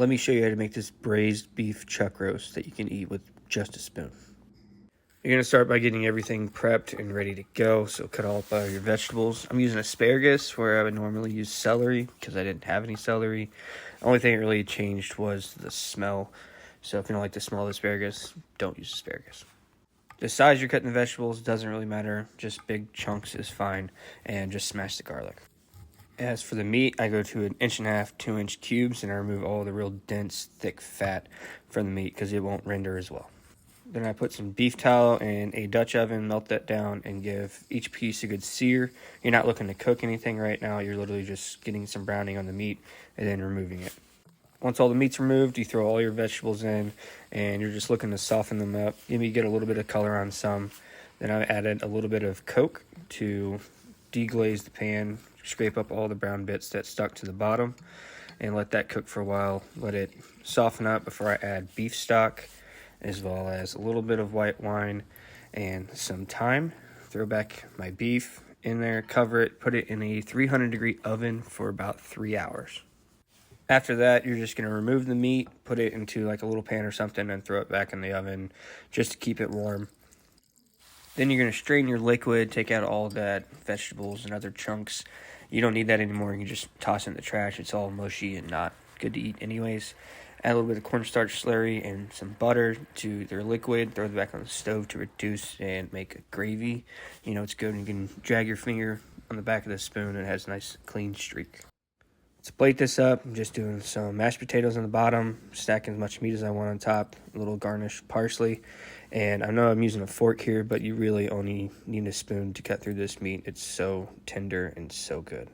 Let me show you how to make this braised beef chuck roast that you can eat with just a spoon. You're going to start by getting everything prepped and ready to go. So cut all up your vegetables. I'm using asparagus where I would normally use celery because I didn't have any celery. The only thing that really changed was the smell. So if you don't like the smell of asparagus, don't use asparagus. The size you're cutting the vegetables doesn't really matter. Just big chunks is fine. And just smash the garlic. As for the meat, I go to 1.5 inch, 2-inch cubes, and I remove all the real dense, thick fat from the meat because it won't render as well. Then I put some beef tallow in a Dutch oven, melt that down, and give each piece a good sear. You're not looking to cook anything right now. You're literally just getting some browning on the meat and then removing it. Once all the meat's removed, you throw all your vegetables in, and you're just looking to soften them up. Maybe get a little bit of color on some. Then I added a little bit of Coke to deglaze the pan, scrape up all the brown bits that stuck to the bottom, and let that cook for a while. Let it soften up before I add beef stock, as well as a little bit of white wine and some thyme. Throw back my beef in there, cover it, put it in a 300-degree oven for about 3 hours. After that, you're just going to remove the meat, put it into like a little pan or something, and throw it back in the oven just to keep it warm. Then you're going to strain your liquid, take out all that vegetables and other chunks. You don't need that anymore. You can just toss it in the trash. It's all mushy and not good to eat anyways. Add a little bit of corn starch slurry and some butter to their liquid. Throw it back on the stove to reduce and make a gravy. You know, it's good. You can drag your finger on the back of the spoon and it has a nice clean streak. To plate this up, I'm just doing some mashed potatoes on the bottom, stacking as much meat as I want on top, a little garnish parsley. And I know I'm using a fork here, but you really only need a spoon to cut through this meat. It's so tender and so good.